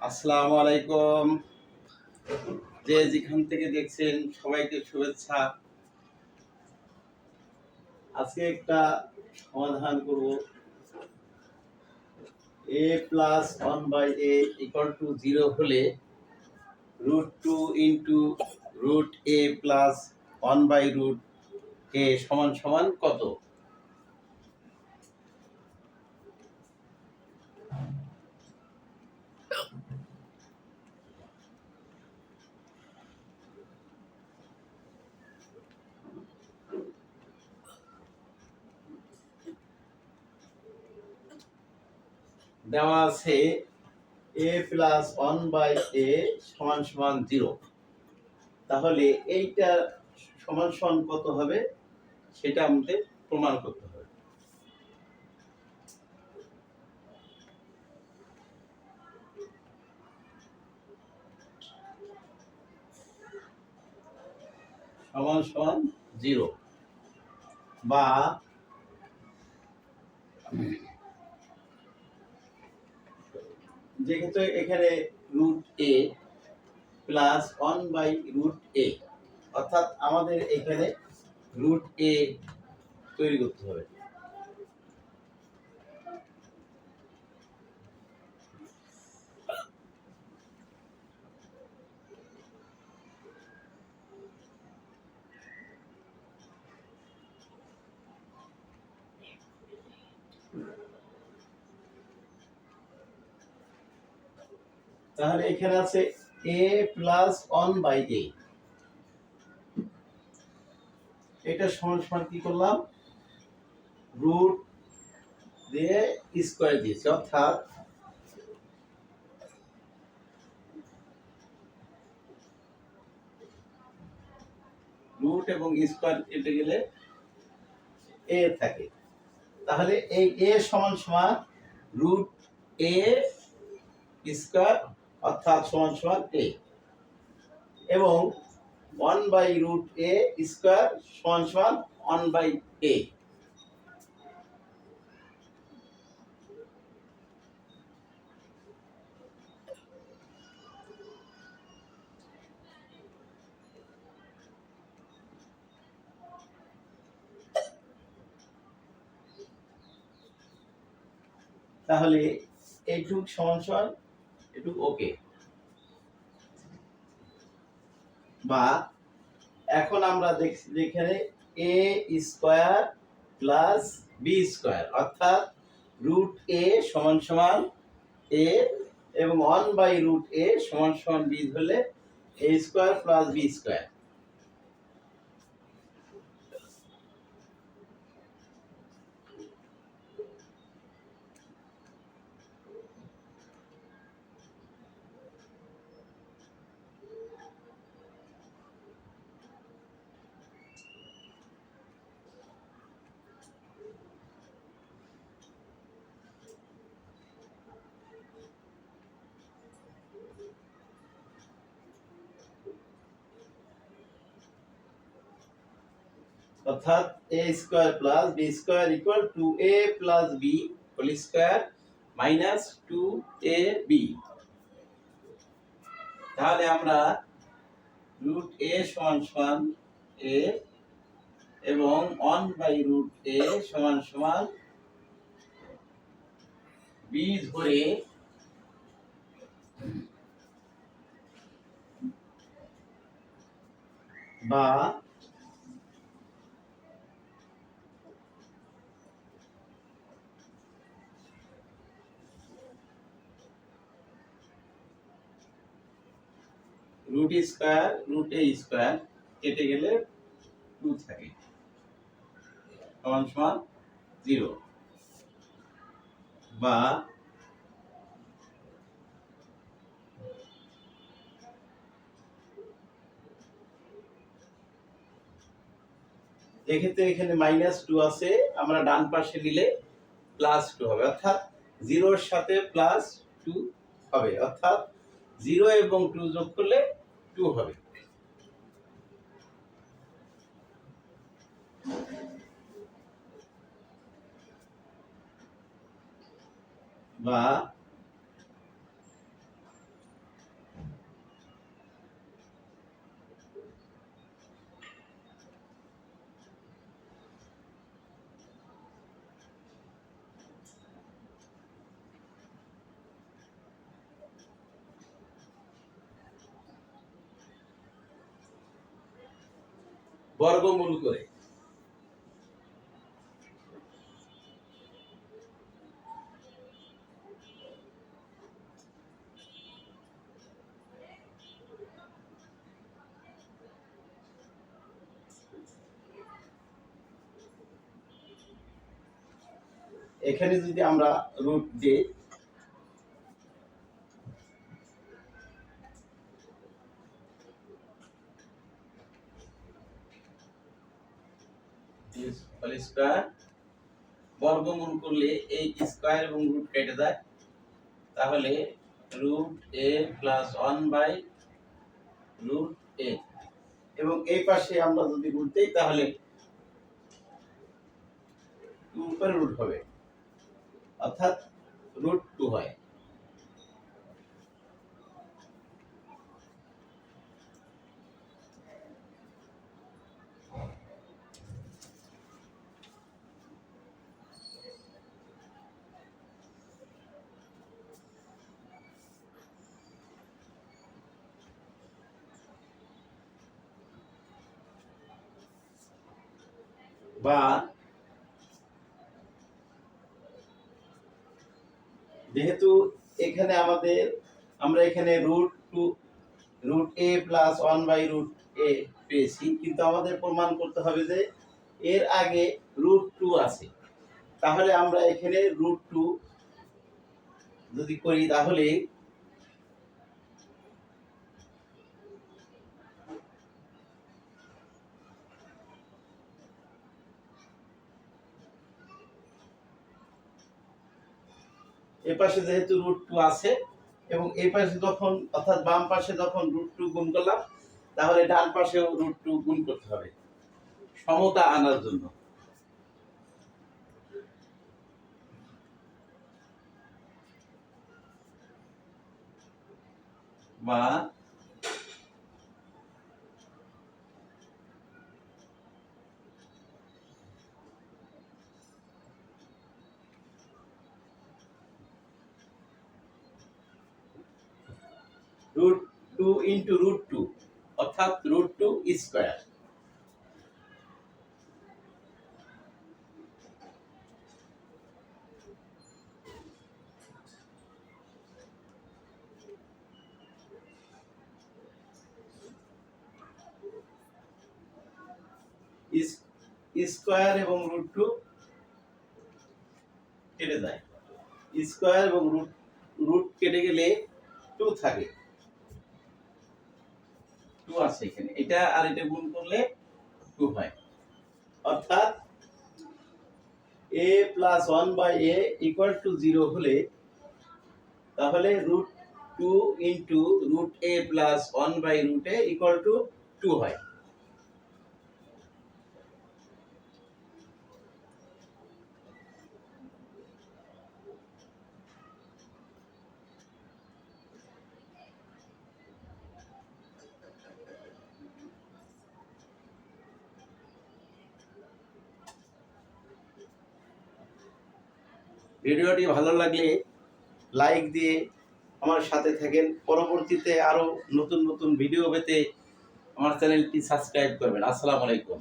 আসসালামু আলাইকুম। যে যেখান থেকে দেখছেন সবাইকে শুভেচ্ছা। আজকে একটা সমাধান করব। a plus 1/a equal to 0 হলে √2 ইন্টু √a প্লাস 1/√a সমান সমান কত? দেওয়া আছে a প্লাস 1/a সমান সমান 0। তাহলে এইটা সমান সমান কত হবে সেটা আমাদের প্রমাণ করতে হবে। সমান সমান 0 বা যেহেতু এখানে √a প্লাস 1/√a, অর্থাৎ আমাদের এখানে √a তৈরি করতে হবে। তাহলে এখানে আছে a প্লাস 1/a, এটা সমান সমান কি করলাম, রুট দিয়ে স্কয়ার দিয়েছি, অর্থাৎ রুট এবং স্কয়ার কেটে গেলে a থাকে। তাহলে এই a সমান সমান √a স্কয়ার, অর্থাৎ সমান সমান a, এবং 1/√a স্কয়ার সমান সমান 1/a। তাহলে এইটুক সমান সমান এটুক ওকে। বা এখন আমরা দেখছি যেখানে a square plus b square, অর্থাৎ √a সমান সমান a এবং 1/√a সমান সমান b হলে a square plus b square. অর্থাৎ a square plus b square equal to a plus b whole square minus 2ab। তাহলে আমরা √a সমান সমান a এবং 1/√a সমান সমান b ধরে বা √a স্কয়ার কেটে গেলে 2 থাকে, সমান সমান 0। বা এক্ষেত্রে এখানে -2 আছে, আমরা ডান পাশে নিলে +2 হবে, অর্থাৎ 0 এর সাথে +2 হবে, অর্থাৎ 0 এবং 2 যোগ করলে 2 হবে। বা বর্গমূল করে। এখানে যদি আমরা রুট দিই, হোল স্কয়ার, বর্গমূল করলে এই স্কয়ার এবং রুট কেটে যায়, তাহলে রুট এ প্লাস 1/√a, এবং এই পাশে আমরা যদি রুট দেই তাহলে 2 উপরে রুট হবে, অর্থাৎ √2 হয়। বা যেহেতু এখানে আমরা এখানে √a প্লাস 1/√a পেয়েছি, কিন্তু আমাদের প্রমাণ করতে হবে যে এর আগে √2 আছে, তাহলে আমরা এখানে √2 যদি করি তাহলে এ পাশে যেহেতু √2 আছে এবং এই পাশে যখন, অর্থাৎ বাম পাশে যখন √2 গুণ করলাম, তাহলে ডান পাশেও √2 গুণ করতে হবে সমতা আনার জন্য। বা √2 ইন্টু √2, অর্থাৎ √2 স্কয়ার। স্কয়ার এবং √2 কেটে যায়, স্কয়ার এবং রুট কেটে গেলে 2 থাকে, 2 আছে এখানে, এটা আর এটা গুণ করলে 2 হয়, অর্থাৎ a plus 1/a equal to 0 হলে তাহলে √2 into √a plus 1/√a equal to 2 হয়। ভিডিওটি ভালো লাগলে লাইক দিয়ে আমার সাথে থাকেন, পরবর্তীতে আরো নতুন নতুন ভিডিও পেতে আমার চ্যানেলটি সাবস্ক্রাইব করবেন। আসসালামু আলাইকুম।